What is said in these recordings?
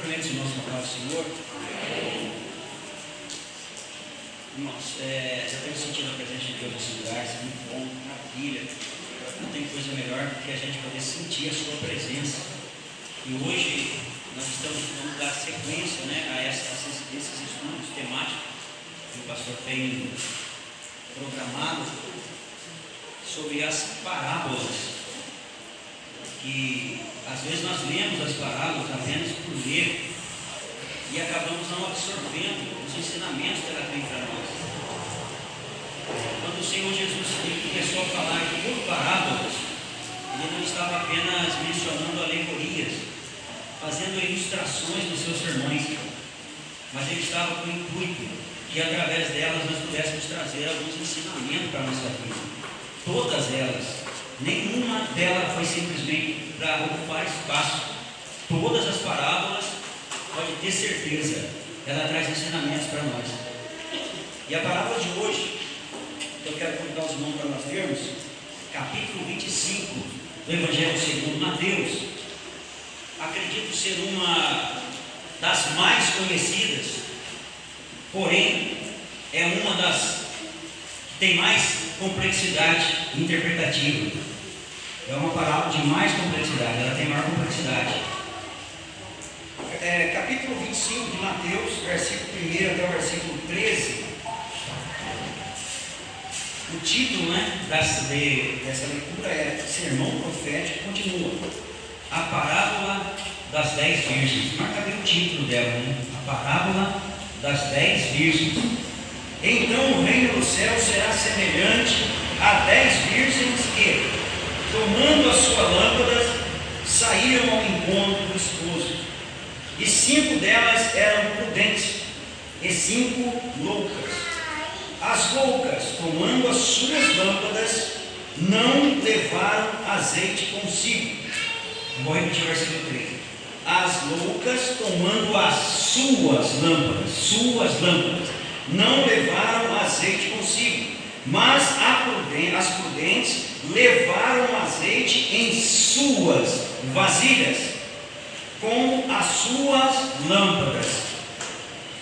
Cumprimentos, irmãos, na paz do Senhor. Irmãos, eu tenho sentido a presença de Deus nesse lugar, isso é muito bom, maravilha. Não tem coisa melhor do que a gente poder sentir a sua presença. E hoje nós vamos dar sequência, a esses estudos temáticos que o pastor tem programado sobre as parábolas. Que às vezes nós lemos as parábolas apenas por ler e acabamos não absorvendo os ensinamentos que ela tem para nós. Quando o Senhor Jesus começou a falar aqui por parábolas, ele não estava apenas mencionando alegorias, fazendo ilustrações nos seus sermões, mas ele estava com o intuito que através delas nós pudéssemos trazer alguns ensinamentos para a nossa vida. Todas elas. Nenhuma delas foi simplesmente para ocupar espaço. Todas as parábolas, pode ter certeza, ela traz ensinamentos para nós. E a parábola de hoje, que eu quero convidar os irmãos para nós vermos, capítulo 25 do Evangelho segundo Mateus, acredito ser uma das mais conhecidas, porém é uma das que tem mais complexidade interpretativa. É uma parábola de mais complexidade, ela tem maior complexidade. Capítulo 25 de Mateus, versículo 1 até o versículo 13. O título dessa leitura é Sermão Profético. Continua: a parábola das 10 virgens. Marca bem o título dela, a parábola das 10 virgens. Então o reino do céu será semelhante a 10 virgens que, tomando as suas lâmpadas, saíram ao encontro do esposo. E 5 delas eram prudentes, e 5 loucas. As loucas, tomando as suas lâmpadas, não levaram azeite consigo. Vou repetir o versículo 3. As loucas, tomando as suas lâmpadas, não levaram azeite consigo, mas as prudentes levaram azeite em suas vasilhas, com as suas lâmpadas.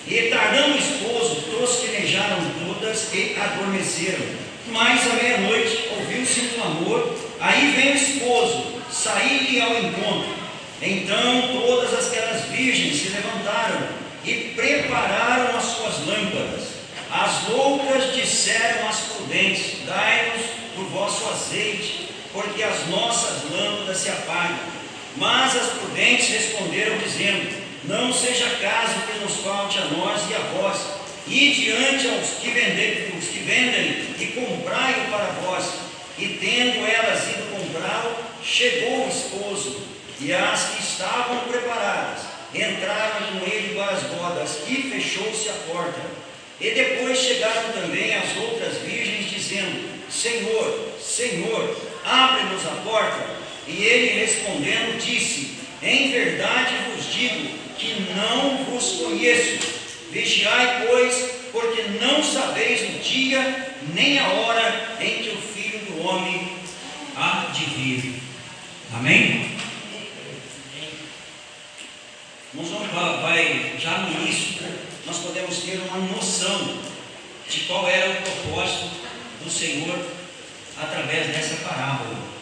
E tardando o esposo, tosquenejaram todas e adormeceram. Mas à meia-noite ouviu-se um clamor, aí vem o esposo, saí-lhe ao encontro. Então todas aquelas virgens se levantaram e prepararam as suas lâmpadas. As loucas disseram às prudentes: dai-nos do vosso azeite, porque as nossas lâmpadas se apagam. Mas as prudentes responderam, dizendo: não seja caso que nos falte a nós e a vós, e diante aos que vendem e comprai-o para vós. E tendo elas ido comprá-lo, chegou o esposo, e as que estavam preparadas entraram com ele para as bodas, e fechou-se a porta. E depois chegaram também as outras virgens, dizendo: Senhor, Senhor, abre-nos a porta. E ele respondendo disse: em verdade vos digo que não vos conheço. Vigiai, pois, porque não sabeis o dia nem a hora em que o Filho do Homem há de vir. Amém? Já no início, nós podemos ter uma noção de qual era o propósito do Senhor através dessa parábola.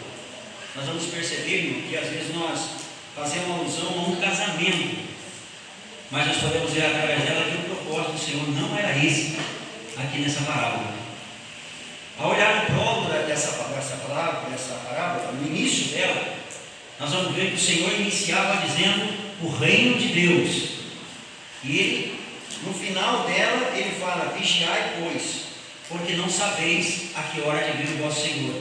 Nós vamos perceber que às vezes nós fazemos uma alusão a um casamento, mas nós podemos ver através dela que o propósito do Senhor não era esse aqui nessa parábola. Ao olhar no prólogo dessa parábola, no início dela, nós vamos ver que o Senhor iniciava dizendo o reino de Deus. E ele, no final dela, ele fala: vigiai, pois, porque não sabeis a que hora de vir o vosso Senhor.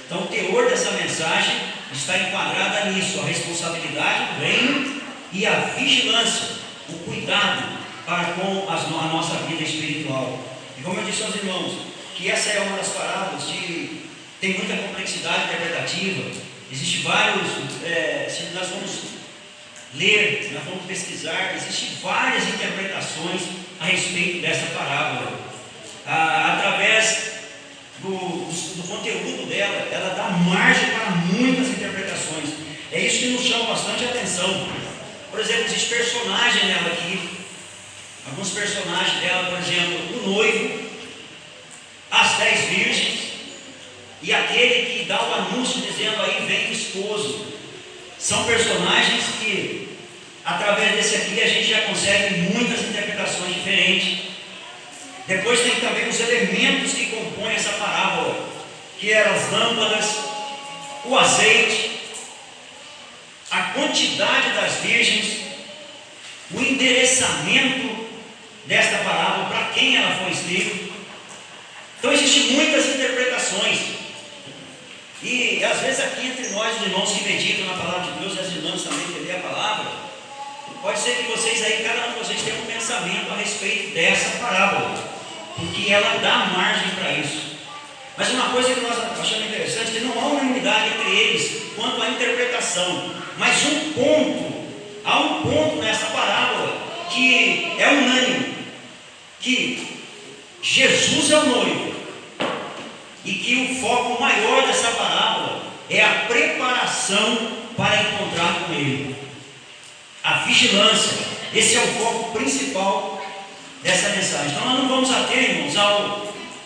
Então o teor dessa mensagem está enquadrada nisso: a responsabilidade do reino e a vigilância, o cuidado para com a nossa vida espiritual. E como eu disse aos irmãos, que essa é uma das parábolas que tem muita complexidade interpretativa. Existem vários, se nós formos ler, nós vamos pesquisar, existem várias interpretações a respeito dessa parábola. Através do conteúdo dela, ela dá margem para muitas interpretações. É isso que nos chama bastante atenção. Por exemplo, existe personagem nela aqui. Alguns personagens dela, por exemplo, o noivo, as 10 virgens e aquele que dá o anúncio dizendo aí vem o esposo. São personagens que, através desse aqui, a gente já consegue muitas interpretações diferentes. Depois tem também os elementos que compõem essa parábola, que eram as lâmpadas, o azeite, a quantidade das virgens, o endereçamento desta parábola, para quem ela foi escrita. Então existem muitas interpretações. E às vezes aqui entre nós, os irmãos que meditam na palavra de Deus, e as irmãs também que lê a palavra, pode ser que vocês aí, cada um de vocês tenha um pensamento a respeito dessa parábola, porque ela dá margem para isso. Mas uma coisa que nós achamos interessante, que não há unanimidade entre eles quanto à interpretação, mas há um ponto nessa parábola que é unânime, que Jesus é o noivo, e que o foco maior dessa parábola é a preparação para encontrar com Ele, a vigilância. Esse é o foco principal dessa mensagem. Então nós não vamos ater, irmãos,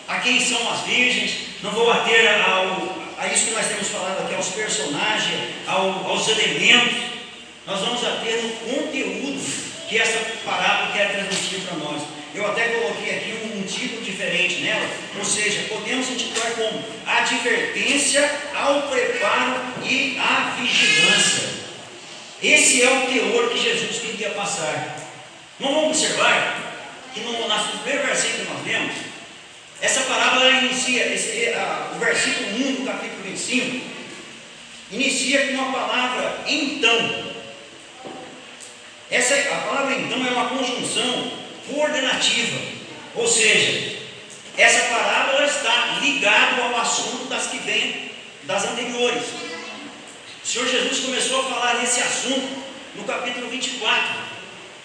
a quem são as virgens, não vou ater a isso que nós temos falado aqui, aos personagens, aos elementos. Nós vamos ater no conteúdo que essa parábola quer transmitir para nós. Eu até coloquei aqui um título diferente nela, ou seja, podemos intitular como advertência ao preparo e à vigilância. Esse é o teor que Jesus queria passar. Nós vamos observar que no primeiro versículo que nós lemos, essa parábola inicia, o versículo 1 do capítulo 25, inicia com uma palavra então. A palavra então é uma conjunção coordenativa, ou seja, essa parábola está ligada ao assunto das que vêm das anteriores. O Senhor Jesus começou a falar nesse assunto no capítulo 24,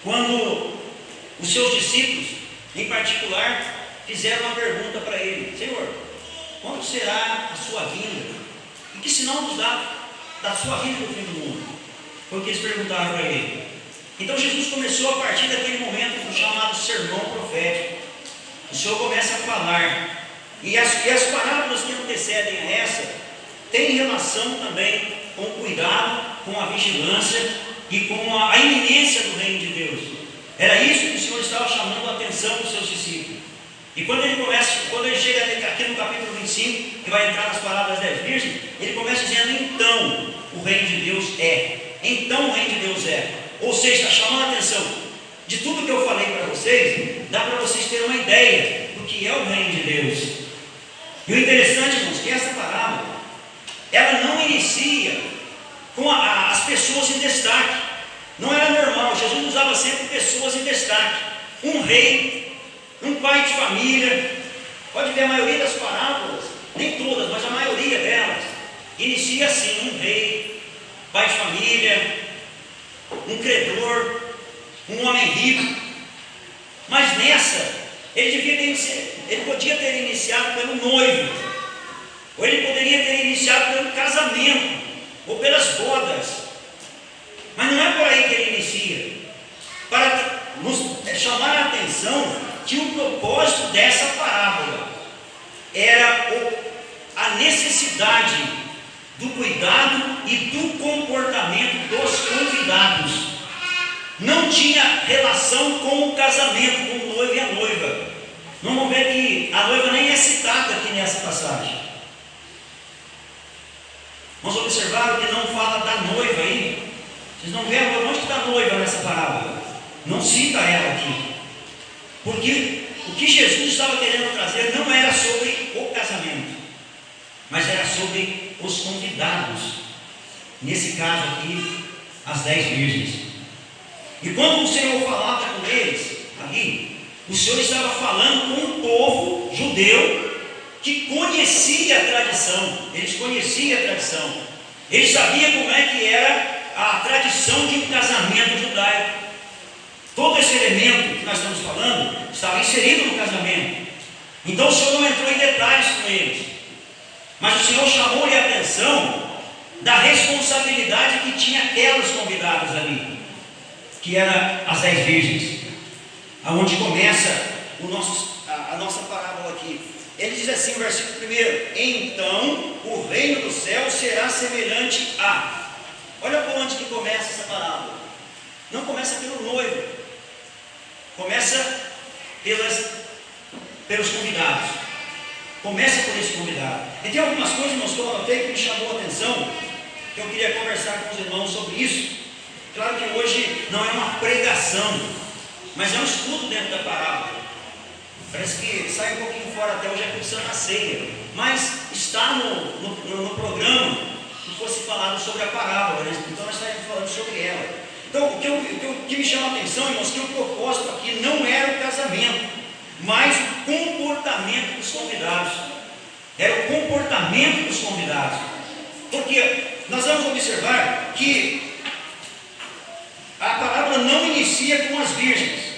quando os seus discípulos, em particular, fizeram uma pergunta para ele: Senhor, quando será a sua vinda? E que sinal nos dá da sua vinda no fim do mundo? Foi o que eles perguntaram para ele. Então Jesus começou a partir daquele momento do chamado sermão profético. O Senhor começa a falar, e as parábolas que antecedem a essa têm relação também com o cuidado, com a vigilância e com a iminência do reino de Deus. Era isso que o Senhor estava chamando a atenção dos seus discípulos. E quando ele chega aqui no capítulo 25, que vai entrar nas parábolas das 10 virgens, ele começa dizendo: então o reino de Deus é. Então o reino de Deus é. Ou seja, está chamando a atenção de tudo que eu falei para vocês, dá para vocês terem uma ideia do que é o reino de Deus. E o interessante, irmãos, que essa parábola, ela não inicia com as pessoas em destaque. Não era normal, Jesus usava sempre pessoas em destaque. Um rei, um pai de família. Pode ver a maioria das parábolas, nem todas, mas a maioria delas, inicia assim: um rei, pai de família, um credor, um homem rico. Mas nessa, ele podia ter iniciado pelo noivo, ou ele poderia ter iniciado pelo casamento, ou pelas bodas. Mas não é por aí que ele inicia, para nos chamar a atenção que o propósito dessa parábola era a necessidade do cuidado e do comportamento dos convidados. Não tinha relação com o casamento, com o noivo e a noiva. Vamos ver que a noiva nem é citada aqui nessa passagem. Vamos observar que não fala da noiva aí. Vocês não veem onde está a noiva nessa parábola? Não cita ela aqui. Porque o que Jesus estava querendo trazer não era sobre o casamento, mas era sobre os convidados. Nesse caso aqui, as 10 virgens. E quando o Senhor falava com eles ali, o Senhor estava falando com um povo judeu que conhecia a tradição. Eles conheciam a tradição. Eles sabiam como é que era a tradição de um casamento judaico. Todo esse elemento que nós estamos falando estava inserido no casamento. Então o Senhor não entrou em detalhes com eles, mas o Senhor chamou-lhe a atenção da responsabilidade que tinha aquelas convidadas ali. que era as 10 virgens, aonde começa a nossa parábola aqui. Ele diz assim, no versículo 1: então o reino do céu será semelhante a... Olha por onde que começa essa parábola. Não começa pelo noivo, começa pelos convidados. Começa por esse convidado. E tem algumas coisas, irmãos, que eu anotei que me chamou a atenção, que eu queria conversar com os irmãos sobre isso. Claro que hoje não é uma pregação, mas é um estudo dentro da parábola. Parece que sai um pouquinho fora, até hoje é pensando na ceia, mas está no programa que fosse falado sobre a parábola, né? Então nós estaremos falando sobre ela. Então o que me chama a atenção, irmãos, que o propósito aqui não era o casamento, mas o comportamento dos convidados. Era o comportamento dos convidados. Porque nós vamos observar que a parábola não inicia com as virgens.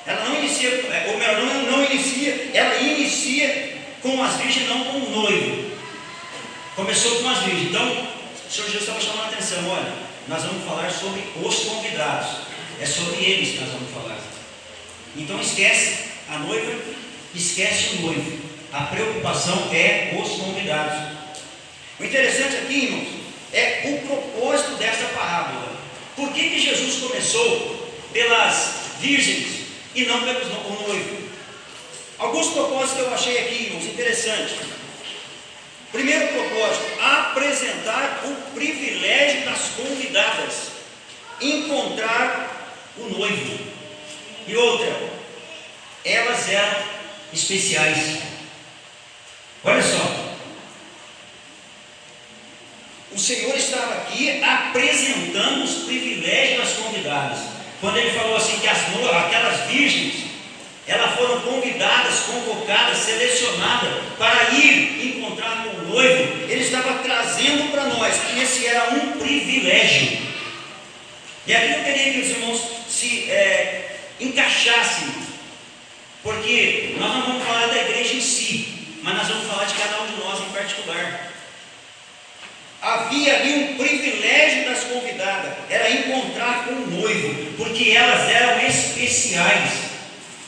Ela não inicia, ou melhor, não inicia, ela inicia com as virgens, não com o noivo. Começou com as virgens. Então, o Senhor Jesus estava chamando a atenção: olha, nós vamos falar sobre os convidados. É sobre eles que nós vamos falar. Então esquece a noiva, esquece o noivo. A preocupação é os convidados. O interessante aqui, irmãos, é o propósito desta parábola. Por que Jesus começou pelas virgens e não pelos o noivo? Alguns propósitos que eu achei aqui, irmãos, interessantes. Primeiro propósito: apresentar o privilégio das convidadas, encontrar o noivo. E outra, elas eram especiais. Olha só, o Senhor estava aqui apresentando os privilégios das convidadas. Quando Ele falou assim que aquelas virgens, elas foram convidadas, convocadas, selecionadas para ir encontrar com o noivo, Ele estava trazendo para nós que esse era um privilégio. E aqui eu queria que os irmãos se encaixassem, porque nós não vamos falar da igreja em si, mas nós vamos falar de cada um de nós em particular. Havia ali um privilégio das convidadas, era encontrar com o noivo, porque elas eram especiais.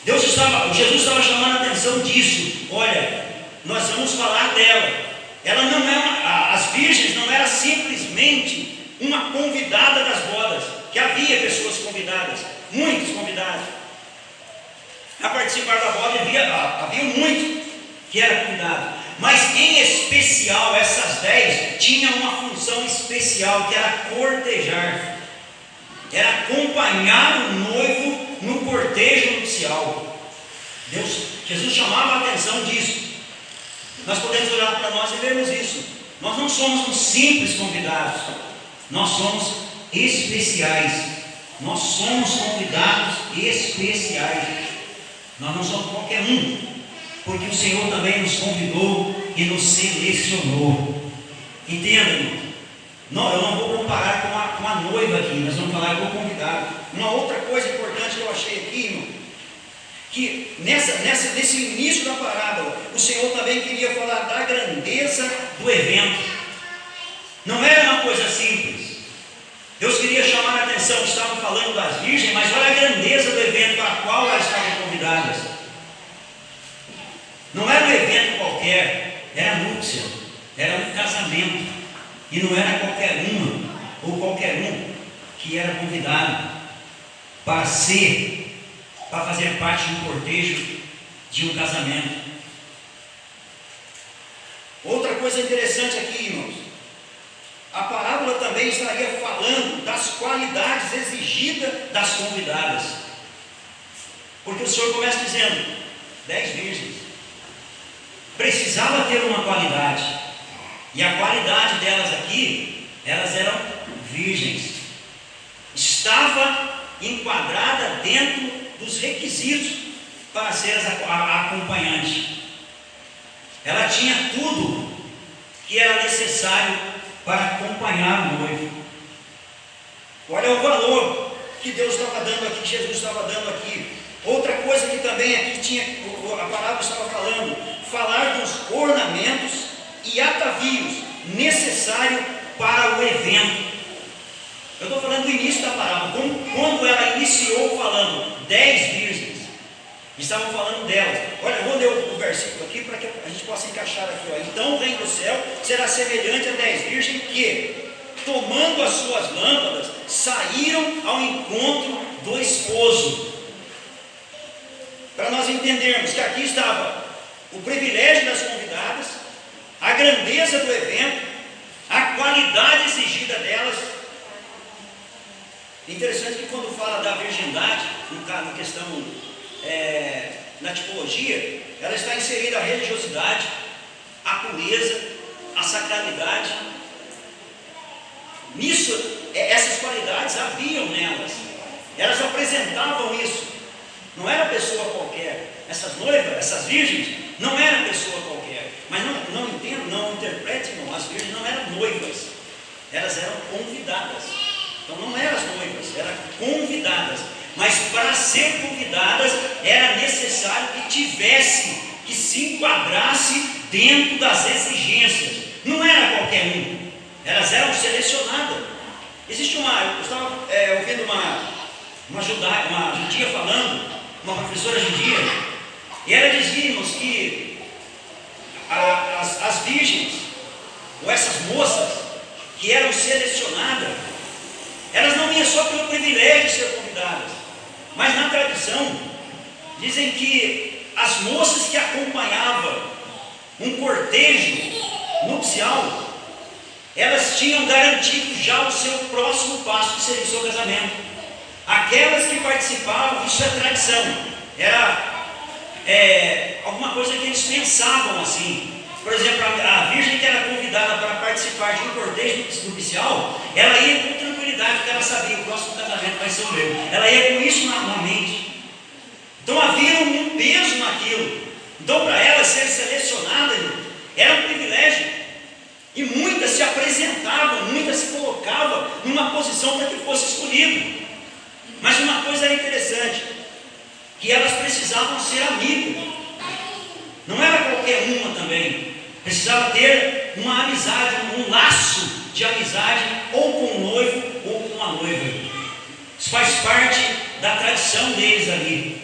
Jesus estava chamando a atenção disso. Olha, nós vamos falar dela. Ela não é as virgens não era simplesmente uma convidada das bodas, que havia pessoas convidadas, muitos convidados a participar da boda. Havia muitos que eram convidados. Mas em especial, essas 10 tinham uma função especial, que era cortejar, era acompanhar o noivo no cortejo nupcial. Jesus chamava a atenção disso. Nós podemos olhar para nós e vermos isso. Nós não somos uns simples convidados, nós somos especiais. Nós somos convidados especiais. Nós não somos qualquer um, porque o Senhor também nos convidou e nos selecionou. Entendam? Eu não vou comparar com a noiva aqui, nós vamos falar com o convidado. Uma outra coisa importante que eu achei aqui, irmão, que nesse início da parábola, o Senhor também queria falar da grandeza do evento. Não era uma coisa simples. Deus queria chamar a atenção, estavam falando das virgens, mas olha a grandeza do evento para o qual elas estavam convidadas. Não era um evento qualquer, era núpcia, era um casamento. E não era qualquer uma ou qualquer um que era convidado para fazer parte do cortejo de um casamento. Outra coisa interessante aqui, irmãos, a parábola também estaria falando das qualidades exigidas das convidadas, porque o Senhor começa dizendo 10 virgens, precisava ter uma qualidade, e a qualidade delas aqui, elas eram virgens, estava enquadrada dentro dos requisitos para ser a acompanhante. Ela tinha tudo que era necessário para acompanhar o noivo. Olha o valor que Deus estava dando aqui, que Jesus estava dando aqui. Outra coisa que também aqui a parábola estava falando, falar dos ornamentos e atavios necessários para o evento. Eu estou falando do início da parábola, quando ela iniciou falando 10 virgens, estavam falando delas. Olha, eu vou ler o versículo aqui para que a gente possa encaixar aqui. Ó. Então o reino do céu será semelhante a 10 virgens que, tomando as suas lâmpadas, saíram ao encontro do esposo. Para nós entendermos que aqui estava o privilégio das convidadas, a grandeza do evento, a qualidade exigida delas. Interessante que quando fala da virgindade, na questão, na tipologia, ela está inserida a religiosidade, a pureza, a sacralidade. Nisso, essas qualidades haviam nelas, elas apresentavam isso. Não era pessoa qualquer. Essas noivas, essas virgens, não eram pessoa qualquer. Mas não entendo, não interpretem, não. As virgens não eram noivas, elas eram convidadas. Então não eram as noivas, eram convidadas. Mas para ser convidadas era necessário que tivesse, que se enquadrasse dentro das exigências. Não era qualquer um, elas eram selecionadas. Existe eu estava ouvindo uma judia falando, uma professora judia, e ela dizia, irmãos, que as virgens, ou essas moças que eram selecionadas, elas não iam só pelo privilégio de ser convidadas, mas na tradição dizem que as moças que acompanhavam um cortejo nupcial, elas tinham garantido já o seu próximo passo, que seria o seu casamento. Aquelas que participavam, isso é tradição, era alguma coisa que eles pensavam assim. Por exemplo, a virgem que era convidada para participar de um cortejo nupcial, ela ia com tranquilidade, porque ela sabia, o próximo casamento vai ser o meu. Ela ia com isso na mente. Então havia um peso naquilo. Então para ela ser selecionada era um privilégio. E muitas se apresentavam, muitas se colocavam numa posição para que fosse escolhido. Mas uma coisa era interessante, que elas precisavam ser amigas. Não era qualquer uma também. Precisava ter uma amizade, um laço de amizade, ou com o noivo, ou com a noiva. Isso faz parte da tradição deles ali.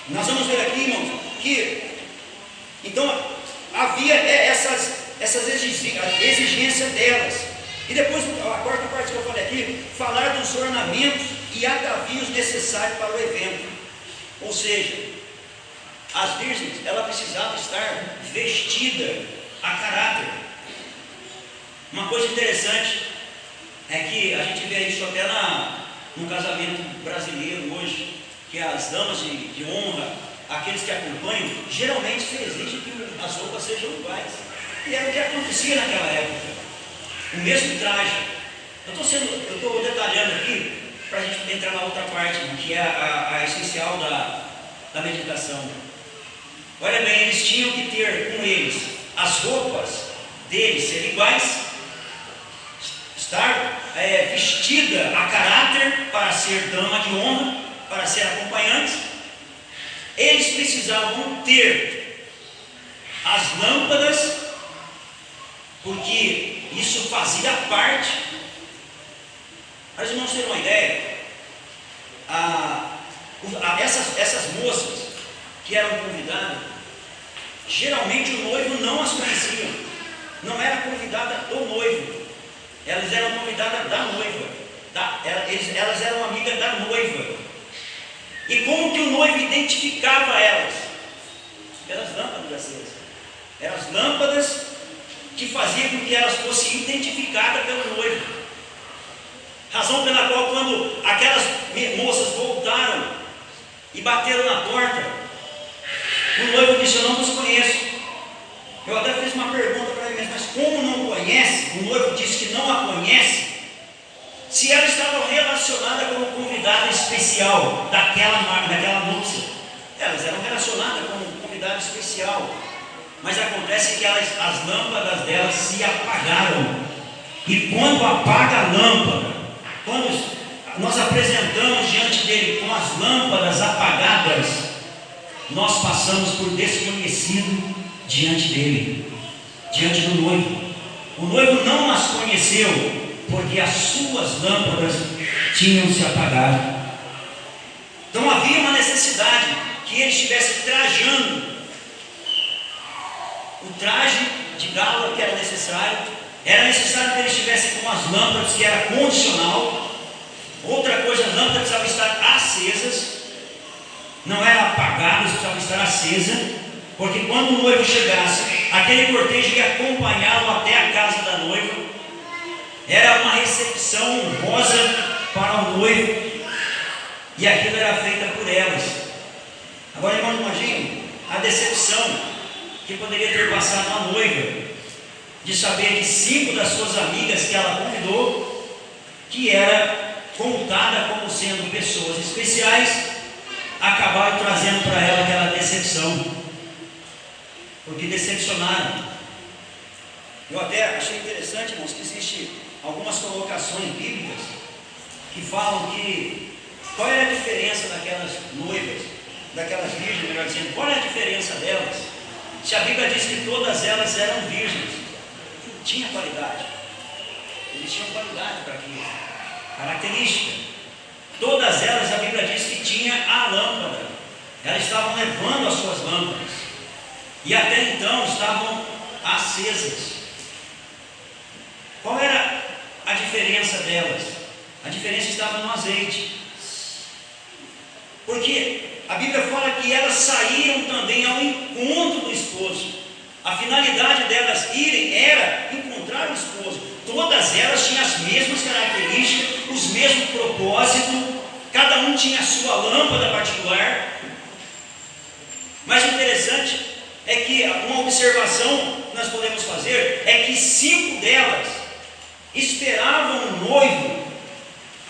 Nós vamos ver aqui, irmãos, que então havia essas exigências delas. E depois, a quarta parte que eu falei aqui, falar dos ornamentos e atavios necessários para o evento. Ou seja, as virgens, ela precisava estar vestida a caráter. Uma coisa interessante é que a gente vê isso até no casamento brasileiro hoje, que as damas de honra, aqueles que acompanham, geralmente se exige que as roupas sejam iguais. E era o que acontecia naquela época. O mesmo traje. Eu estou detalhando aqui para a gente entrar na outra parte, que é a essencial da meditação. Olha bem, eles tinham que ter com eles as roupas deles serem iguais, estar vestida a caráter para ser dama de honra, para ser acompanhante. Eles precisavam ter as lâmpadas, porque isso fazia parte. Para os irmãos terem uma ideia, essas moças que eram convidadas, geralmente o noivo não as conhecia, não era convidada do noivo, elas eram convidadas da noiva, elas eram amigas da noiva. E como que o noivo identificava elas? Pelas lâmpadas acesas. Eram as lâmpadas que faziam com que elas fossem identificadas pelo noivo. Razão pela qual, quando aquelas moças voltaram e bateram na porta, o noivo disse: eu não os conheço. Eu até fiz uma pergunta para ele mesmo, mas como não conhece? O noivo disse que não a conhece, se ela estava relacionada como convidada especial daquela núpcia. Elas eram relacionadas como convidada especial, mas acontece que as lâmpadas delas se apagaram. E quando apaga a lâmpada, quando nós apresentamos diante dele com as lâmpadas apagadas, nós passamos por desconhecido diante dele, diante do noivo. O noivo não as conheceu porque as suas lâmpadas tinham se apagado. Então havia uma necessidade que ele estivesse trajando o traje de gala que era necessário que ele estivesse com as lâmpadas, que era condicional. Outra coisa, as lâmpadas precisavam estar acesas, não era apagadas, precisavam estar acesas, porque quando o noivo chegasse, aquele cortejo ia acompanhá-lo até a casa da noiva. Era uma recepção honrosa para o noivo, e aquilo era feita por elas. Agora, irmão, imagine a decepção que poderia ter passado a noiva, de saber que 5 das suas amigas que ela convidou, que era contada como sendo pessoas especiais, acabaram trazendo para ela aquela decepção, porque decepcionaram. Eu até achei interessante, irmãos, que existem algumas colocações bíblicas que falam que qual era a diferença daquelas noivas, daquelas virgens, melhor dizendo, qual era a diferença delas? Se a Bíblia diz que todas elas eram virgens, tinha qualidade, eles tinham qualidade para aquilo, característica. Todas elas, a Bíblia diz que tinha a lâmpada, elas estavam levando as suas lâmpadas, e até então estavam acesas. Qual era a diferença delas? A diferença estava no azeite, porque a Bíblia fala que elas saíram também ao encontro do esposo. A finalidade delas irem era encontrar o esposo. Todas elas tinham as mesmas características, os mesmos propósitos, cada um tinha a sua lâmpada particular. Mas o interessante é que uma observação que nós podemos fazer é que 5 delas esperavam um noivo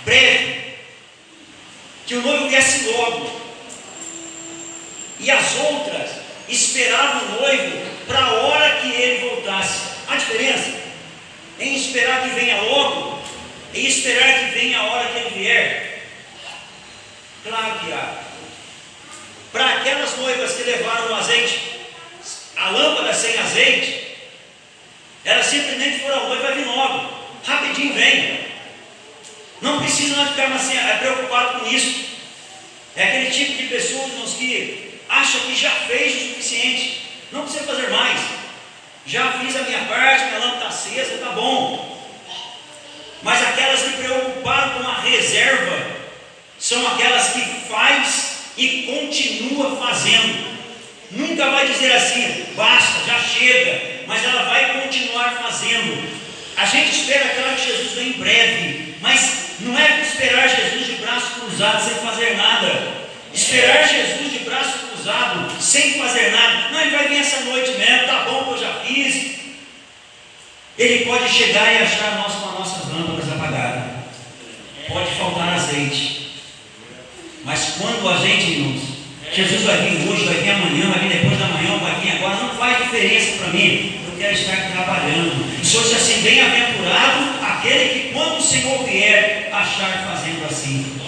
breve, que o noivo viesse logo, e as outras esperavam o noivo para a hora que ele voltasse. A diferença em esperar que venha logo e esperar que venha a hora que ele vier? Claro que há. Para aquelas noivas que levaram o azeite, a lâmpada sem azeite, elas simplesmente foram: a noiva vai vir logo, rapidinho vem. Não precisa nós ficarmos assim, preocupados com isso. É aquele tipo de pessoas, irmãos, que acha que já fez o suficiente, não precisa fazer mais. Já fiz a minha parte, minha lâmpada está acesa, está bom. Mas aquelas que preocuparam com a reserva são aquelas que faz e continua fazendo. Nunca vai dizer assim: basta, já chega, mas ela vai continuar fazendo. A gente espera, claro, que Jesus venha em breve, mas não é esperar Jesus de braço cruzado sem fazer nada. Esperar Jesus de braço cruzado sem fazer nada: não, ele vai vir essa noite mesmo, tá bom que eu já fiz. Ele pode chegar e achar nós com as nossas lâmpadas apagadas, pode faltar azeite, mas quando a gente, irmãos, Jesus vai vir hoje, vai vir amanhã, vai vir depois da manhã, vai vir agora, não faz diferença para mim. Eu quero estar trabalhando. E se fosse assim: bem-aventurado aquele que, quando o Senhor vier, achar fazendo assim.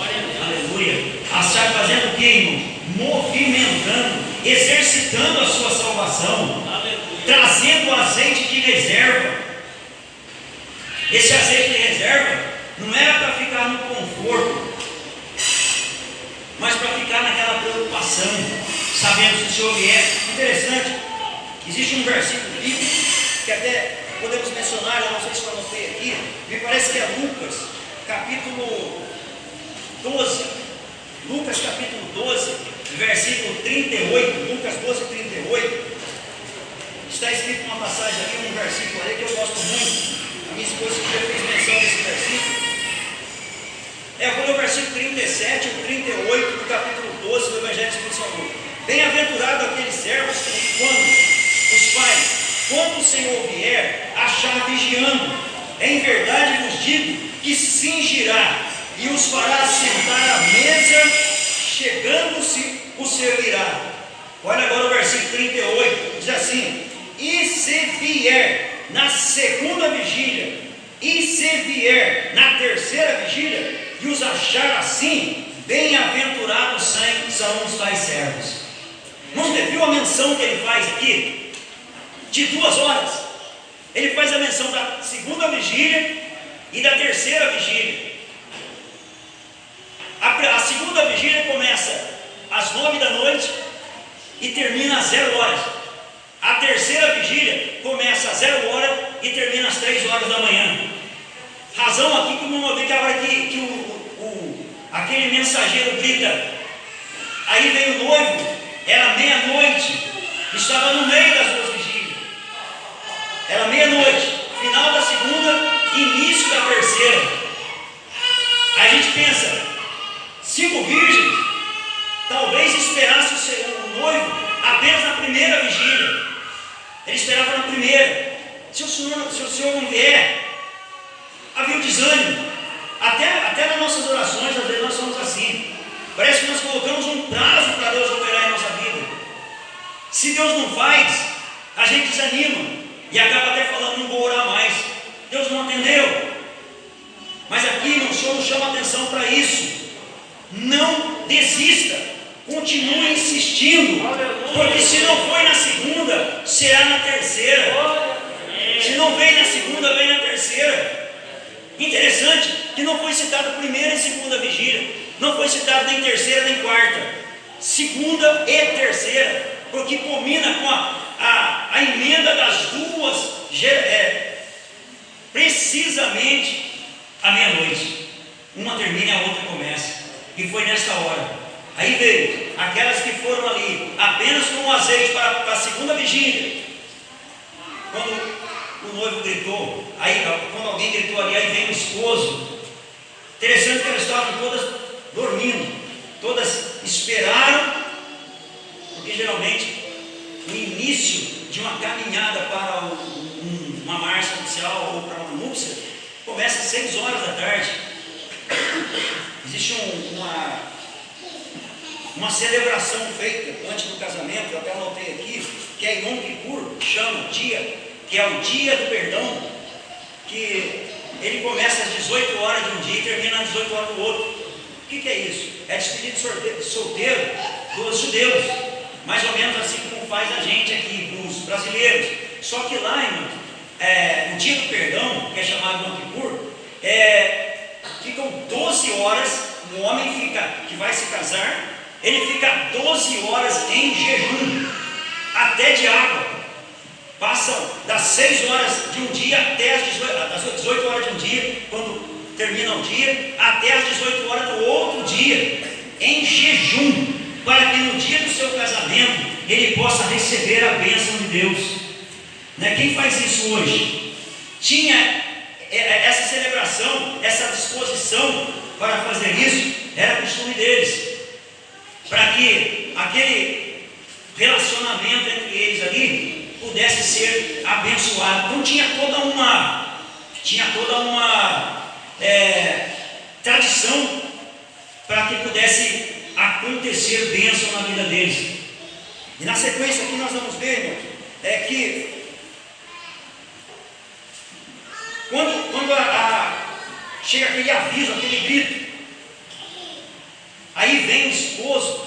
Aleluia. Achar fazendo o que, irmão? Movimentando, exercitando a sua salvação, trazendo o azeite de reserva. Esse azeite de reserva não era para ficar no conforto, mas para ficar naquela preocupação, sabendo se o Senhor vier. Interessante, existe um versículo bíblico que até podemos mencionar, eu não sei se eu anotei aqui, me parece que é Lucas, capítulo 12, Lucas capítulo 12, versículo 38, Lucas 12, 38, está escrito uma passagem ali, um versículo ali que eu gosto muito, a minha esposa já fez menção desse versículo. Vou ler o versículo 37 e 38 do capítulo 12 do Evangelho segundo São Lucas. Bem-aventurado aqueles servos quando o Senhor vier, achar vigiando. Em verdade vos digo que cingirá e os fará sentar à mesa, chegando-se o servirá. Olha agora o versículo 38, diz assim: e se vier na segunda vigília, e se vier na terceira vigília, e os achar assim, bem-aventurados são os tais servos. Não viu a menção que ele faz aqui? De 2 horas. Ele faz a menção da segunda vigília e da terceira vigília. A segunda vigília começa às 9 da noite e termina às 0 horas. A terceira vigília começa às 0 horas e termina às 3 horas da manhã. Razão aqui que vamos ver que a hora que aquele mensageiro grita, aí vem o noivo, era meia-noite, estava no meio das duas vigílias. Era meia-noite, final da segunda, início da terceira. Aí a gente pensa, 5 virgens, talvez esperasse o noivo apenas na primeira vigília. Ele esperava na primeira. Se o Senhor não vier, havia um desânimo. Até nas nossas orações, às vezes nós somos assim. Parece que nós colocamos um prazo para Deus operar em nossa vida. Se Deus não faz, a gente desanima e acaba até falando, não vou orar mais. Deus não atendeu. Mas aqui o Senhor nos chama a atenção para isso. Não desista, continue insistindo, porque se não foi na segunda, será na terceira. Se não vem na segunda, vem na terceira. Interessante que não foi citado primeira e segunda vigília, não foi citado nem terceira nem quarta, segunda e terceira, porque combina com a emenda das duas, precisamente à meia-noite. Uma termina e a outra começa. E foi nessa hora. Aí veio aquelas que foram ali apenas com o azeite para a segunda vigília. Quando o noivo gritou, aí quando alguém gritou ali, aí vem o esposo. Interessante que elas estavam todas dormindo, todas esperaram, porque geralmente o início de uma caminhada para uma marcha oficial ou para uma núpcia começa às 6 horas da tarde. Existe uma celebração feita antes do casamento, eu até anotei aqui, que é Yom Kippur, chama dia, que é o dia do perdão, que ele começa às 18 horas de um dia e termina às 18 horas do outro. O que é isso? É despedida solteiro dos judeus, mais ou menos assim como faz a gente aqui, os brasileiros. Só que lá, irmãos, o dia do perdão, que é chamado Yom Kippur, ficam 12 horas, o homem que vai se casar, ele fica 12 horas em jejum, até de água. Passam das 6 horas de um dia até das 18 horas de um dia, quando termina o dia, até as 18 horas do outro dia, em jejum, para que no dia do seu casamento, ele possa receber a bênção de Deus. Né? Quem faz isso hoje? Tinha essa celebração, essa disposição para fazer isso, era costume deles, para que aquele relacionamento entre eles ali pudesse ser abençoado. Então tinha toda uma tradição para que pudesse acontecer bênção na vida deles. E na sequência aqui nós vamos ver, irmãos, que quando chega aquele aviso, aquele grito, aí vem o esposo.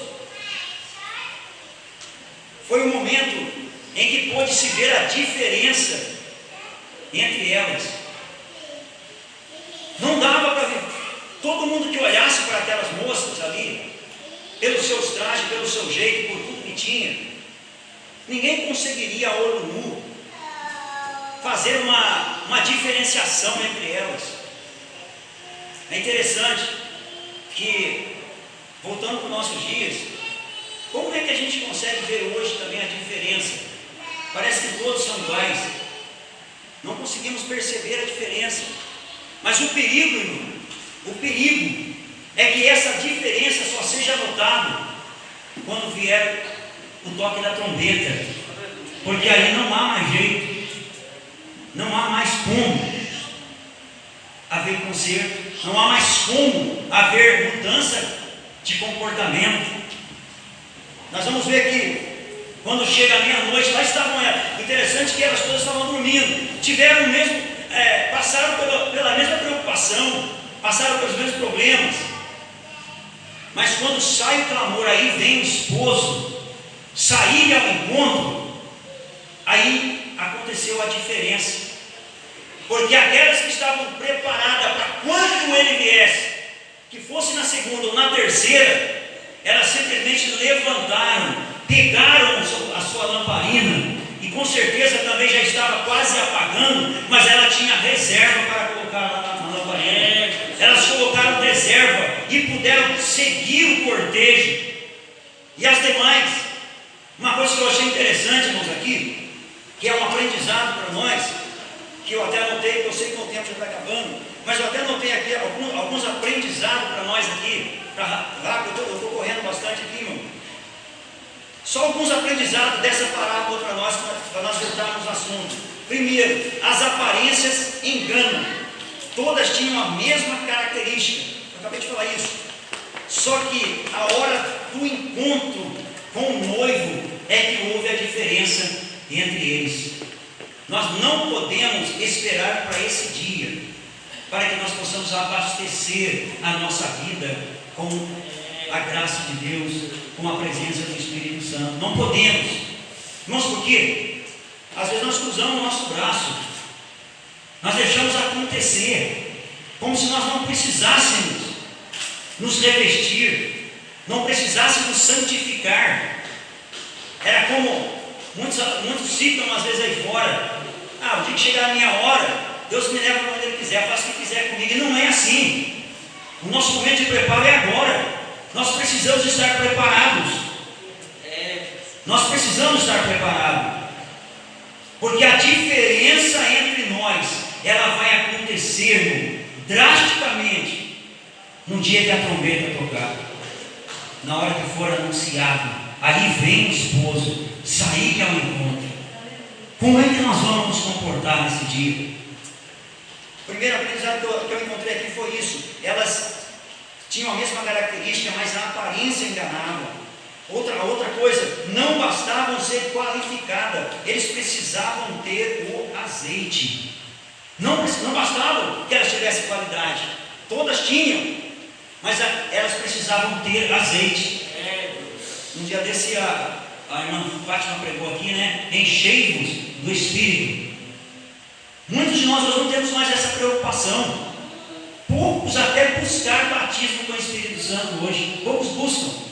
Foi o momento em que pôde-se ver a diferença entre elas. Não dava para ver. Todo mundo que olhasse para aquelas moças ali, pelos seus trajes, pelo seu jeito, por tudo que tinha, ninguém conseguiria a olho nu fazer uma diferenciação entre elas. É interessante que, voltando para os nossos dias, como é que a gente consegue ver hoje também a diferença? Parece que todos são iguais. Não conseguimos perceber a diferença. Mas o perigo, irmão, o perigo é que essa diferença só seja notada quando vier o toque da trombeta, porque aí não há mais jeito, não há mais como haver conserto, não há mais como haver mudança de comportamento. Nós vamos ver que quando chega a meia-noite, lá estavam elas. Interessante que elas todas estavam dormindo, tiveram o mesmo, passaram pela mesma preocupação, passaram pelos mesmos problemas. Mas quando sai o clamor, aí vem o esposo sair ao encontro, aí aconteceu a diferença. porque aquelas que estavam preparadas para quando ele viesse, que fosse na segunda ou na terceira, elas simplesmente levantaram, pegaram a sua lamparina, e com certeza também já estava quase apagando, mas ela tinha reserva para colocar lá na lamparina. Elas colocaram reserva e puderam seguir o cortejo. E as demais, uma coisa que eu achei interessante, irmãos, aqui, que é um aprendizado para nós, que eu até anotei, que eu sei que o tempo já está acabando, mas eu até anotei aqui alguns aprendizados para nós aqui, rápido, eu estou correndo bastante aqui, irmão. Só alguns aprendizados dessa parábola para nós voltarmos no assunto. Primeiro, as aparências enganam. Todas tinham a mesma característica. Eu acabei de falar isso. Só que a hora do encontro com o noivo é que houve a diferença entre eles. Nós não podemos esperar para esse dia, para que nós possamos abastecer a nossa vida com a graça de Deus, com a presença do Espírito Santo. Não podemos. Irmãos, por quê? Às vezes nós cruzamos o nosso braço, nós deixamos acontecer, como se nós não precisássemos nos revestir, não precisássemos santificar. Era como muitos citam às vezes aí fora: o dia que chegar a minha hora, Deus me leva para onde Ele quiser, faça o que quiser comigo. E não é assim. O nosso momento de preparo é agora. Nós precisamos estar preparados. Nós precisamos estar preparados. Porque a diferença entre nós, ela vai acontecer drasticamente no dia que a trombeta tocar. Na hora que for anunciado, aí vem o esposo, sair ao encontro. Como é que nós vamos nos comportar nesse dia? O primeiro aprendizado que eu encontrei aqui foi isso. Elas tinham a mesma característica, mas a aparência enganava. Outra coisa, não bastavam ser qualificadas, eles precisavam ter o azeite. Não bastava que elas tivessem qualidade, todas tinham, mas elas precisavam ter azeite. Um dia desse a irmã Fátima pregou aqui, né? Enchei-vos do Espírito. Muitos de nós não temos mais essa preocupação. Poucos até buscar batismo com o Espírito Santo hoje. Poucos buscam.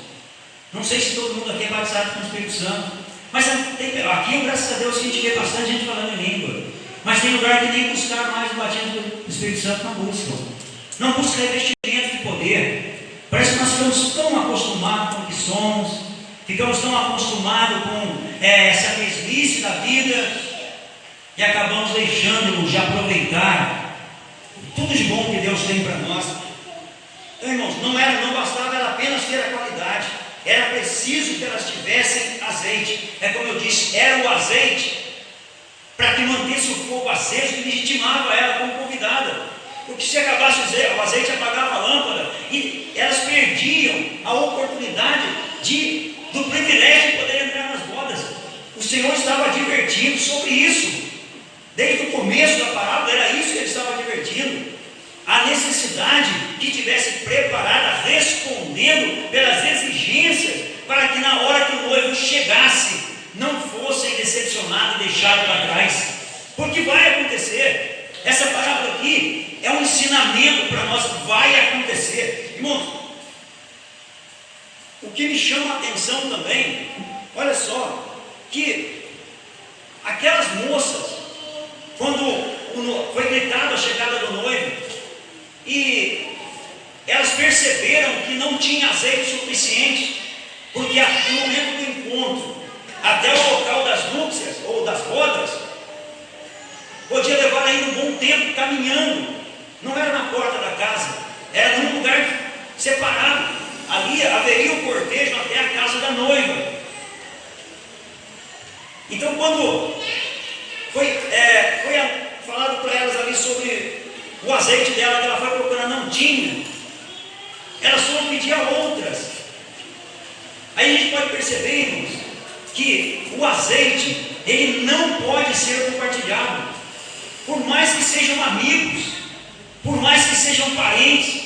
Não sei se todo mundo aqui é batizado com o Espírito Santo. Mas aqui, graças a Deus, a gente vê bastante gente falando em língua. Mas tem lugar que nem buscar mais o batismo do Espírito Santo não buscam. Não busca revestimento de poder. Parece que nós ficamos tão acostumados com o que somos. Ficamos tão acostumados com essa mesmice da vida. E acabamos deixando-nos de aproveitar tudo de bom que Deus tem para nós. Então, irmãos, não bastava ela apenas ter a qualidade, era preciso que elas tivessem azeite. É como eu disse, era o azeite para que mantesse o fogo aceso e legitimava ela como convidada. Porque se acabasse o azeite, apagava a lâmpada e elas perdiam a oportunidade do privilégio de poder entrar nas bodas. O Senhor estava advertindo sobre isso. Desde o começo da parábola era isso que ele estava advertindo. A necessidade que tivesse preparada, respondendo pelas exigências, para que na hora que o noivo chegasse, não fossem decepcionados e deixados para trás. Porque vai acontecer. Essa parábola aqui é um ensinamento para nós, vai acontecer. Irmãos, o que me chama a atenção também, olha só, que aquelas moças, quando foi gritada a chegada do noivo, e elas perceberam que não tinha azeite suficiente, porque no momento do encontro, até o local das núpcias ou das bodas, podia levar ainda um bom tempo caminhando. Não era na porta da casa, era num lugar separado. Ali haveria o cortejo até a casa da noiva. Então, quando foi falado para elas ali sobre o azeite dela, que ela foi procurando, não tinha, elas foram pedir a outras. Aí a gente pode perceber, irmãos, que o azeite, ele não pode ser compartilhado. Por mais que sejam amigos, por mais que sejam parentes,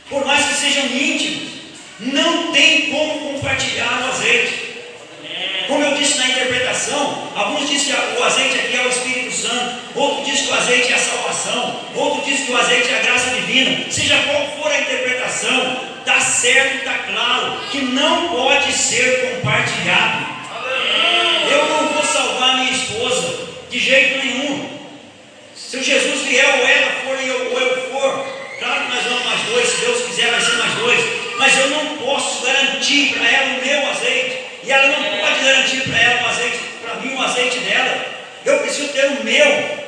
por mais que sejam íntimos, não tem como compartilhar o azeite. Como eu disse na interpretação, alguns dizem que o azeite aqui é o Espírito Santo, outros dizem que o azeite é a salvação, outro diz que o azeite é a graça divina. Seja qual for a interpretação, está certo e está claro que não pode ser compartilhado. Eu não vou salvar minha esposa de jeito nenhum. Se o Jesus vier, ou ela for ou eu for, claro que nós vamos mais dois, se Deus quiser vai ser mais dois, mas eu não posso garantir para ela o meu azeite, e ela não pode garantir para ela o azeite, para mim o azeite dela. Eu preciso ter o meu,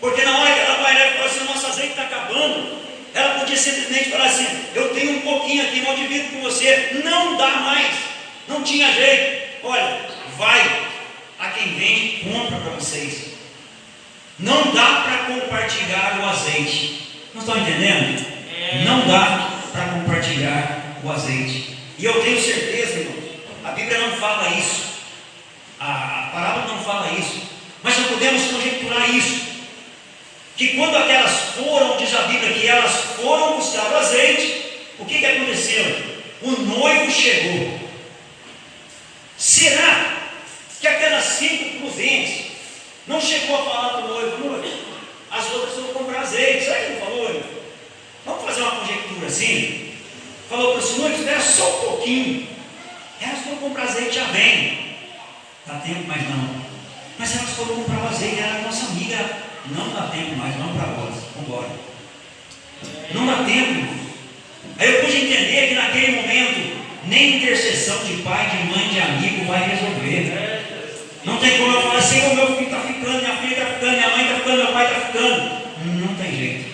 porque na hora que ela vai lá e fala assim, nosso azeite está acabando, ela podia simplesmente falar assim, eu tenho um pouquinho aqui, eu divido com você. Não dá mais, não tinha jeito. Olha, vai a quem vende, compra para vocês. Não dá para compartilhar o azeite. Não estão entendendo? Não dá para compartilhar o azeite. E eu tenho certeza, irmão, a Bíblia não fala isso, a parábola não fala isso, mas nós podemos conjecturar isso, que quando aquelas foram, diz a Bíblia, que elas foram buscar o azeite, o que aconteceu? O noivo chegou. Será que aquelas 5 prudentes não chegou a falar para o noivo, as outras vão comprar azeite? Será que não falou, irmão? Vamos fazer uma conjectura assim? Falou para os noivos, espera só um pouquinho, elas foram comprar azeite, já vem. Dá tempo, mas não. Mas elas foram comprar o azeite, era a nossa amiga. Não dá tempo mais, vamos para agora, vamos embora. Não dá tempo. Aí eu pude entender que naquele momento, nem intercessão de pai, de mãe, de amigo vai resolver. Não tem como eu falar assim, o meu filho está ficando, minha filha está ficando, minha mãe está ficando, meu pai está ficando. Não tem jeito.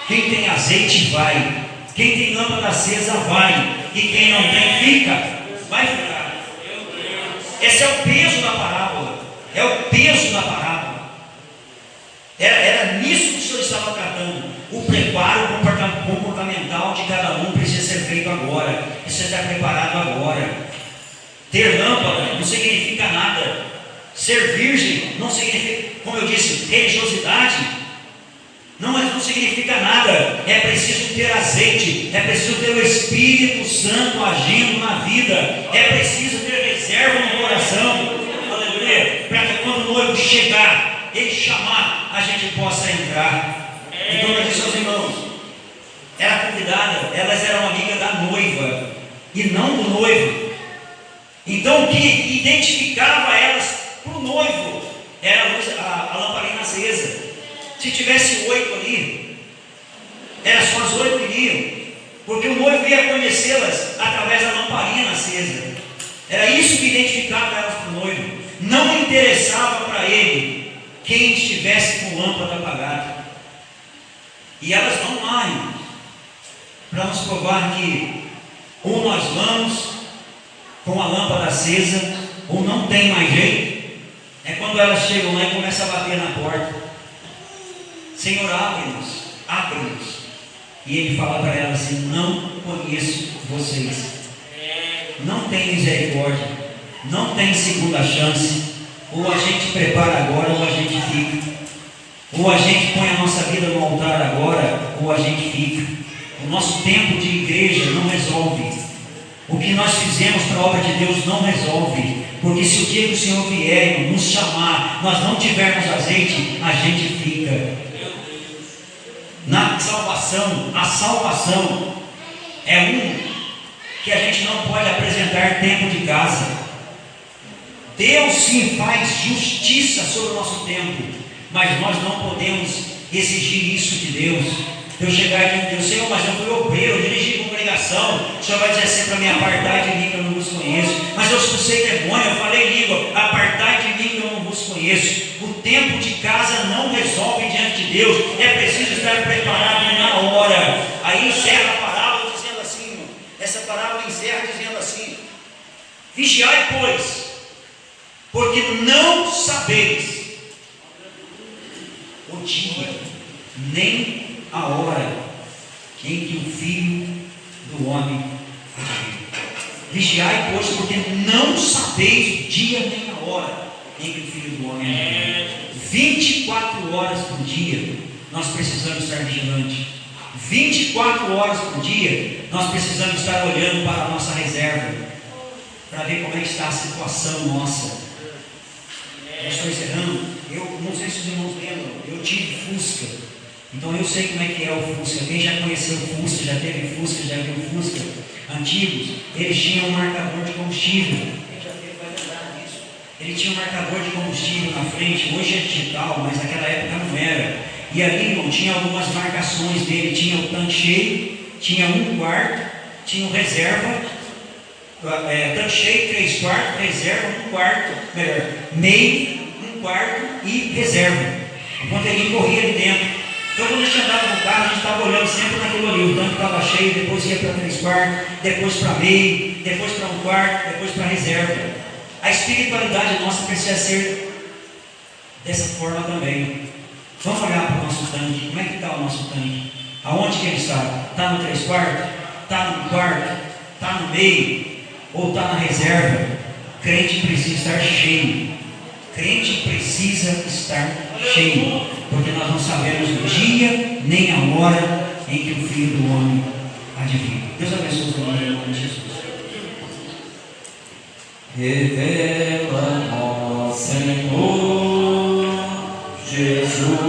Quem tem azeite vai, quem tem lâmpada acesa vai, e quem não tem fica, vai ficar. Esse é o peso da parábola, é o peso da parábola. Era nisso que o Senhor estava tratando. O preparo comportamental de cada um precisa ser feito agora, precisa estar preparado agora. Ter lâmpada não significa nada. Ser virgem não significa, como eu disse, religiosidade não significa nada. É preciso ter azeite, é preciso ter o Espírito Santo agindo na vida, é preciso ter reserva no coração, aleluia, para que quando o noivo chegar, ele chamar, a gente possa entrar. Então eu disse aos irmãos, era convidada, elas eram amigas da noiva e não do noivo. Então o que identificava elas para o noivo era a lamparina acesa. Se tivesse 8 ali, era só as 8 que iriam, porque o noivo ia conhecê-las através da lamparina acesa. Era isso que identificava elas para o noivo. Não interessava para ele quem estivesse com lâmpada apagada. E elas vão lá, irmãos, para nos provar que ou nós vamos com a lâmpada acesa, ou não tem mais jeito. É quando elas chegam lá e começam a bater na porta. Senhor, abre-nos, abre-nos. E ele fala para elas assim, não conheço vocês. Não tem misericórdia, não tem segunda chance. Ou a gente prepara agora, ou a gente fica. Ou a gente põe a nossa vida no altar agora, ou a gente fica. O nosso tempo de igreja não resolve. O que nós fizemos para a obra de Deus não resolve. Porque se o dia que o Senhor vier e nos chamar, nós não tivermos azeite, a gente fica. Na salvação, a salvação é que a gente não pode apresentar tempo de casa. Deus sim faz justiça sobre o nosso tempo, mas nós não podemos exigir isso de Deus. Eu chegar aqui e dizer, Senhor, mas eu fui obreiro, eu dirigi congregação. O Senhor vai dizer assim para mim, apartai de mim que eu não vos conheço. Mas eu expulsei demônio, eu falei língua, apartai de mim que eu não vos conheço. O tempo de casa não resolve diante de Deus, é preciso estar preparado na hora. Aí encerra a parábola dizendo assim, irmão, essa parábola encerra dizendo assim, vigiai pois, porque não sabeis o dia, nem a hora em que o Filho do Homem virá. Vigiai, pois, porque não sabeis o dia nem a hora em que o Filho do Homem virá. 24 horas por dia nós precisamos estar vigilantes. 24 horas por dia nós precisamos estar olhando para a nossa reserva, para ver como é que está a situação nossa. Já estou encerrando. Eu não sei se os irmãos lembram, eu tive Fusca. Então eu sei como é que é o Fusca. Quem já conheceu o Fusca, já teve Fusca, já viu Fusca antigos, eles tinham um marcador de combustível. Quem já teve vai lembrar disso. Ele tinha um marcador de combustível na frente, hoje é digital, mas naquela época não era. E ali, irmão, tinha algumas marcações dele, tinha o tanque cheio, tinha 1/4, tinha o reserva, tanque cheio, 3/4, reserva, 1/4, melhor, meio, 1/4 e reserva. O ponteirinho corria ali dentro. Então quando a gente andava no carro, a gente estava olhando sempre naquilo ali, o tanque estava cheio, depois ia para 3/4, depois para meio, depois para 1/4, depois para reserva. A espiritualidade nossa precisa ser dessa forma também. Vamos olhar para o nosso tanque. Como é que está o nosso tanque? Aonde que ele está? Está no 3/4? Está no 1/4? Está no meio? Ou está na reserva? Crente precisa estar cheio. Crente precisa estar cheio. Porque nós não sabemos o dia nem a hora em que o Filho do Homem há de vir. Deus abençoe os irmãos em nome de Jesus. Revela-nos, Senhor Jesus.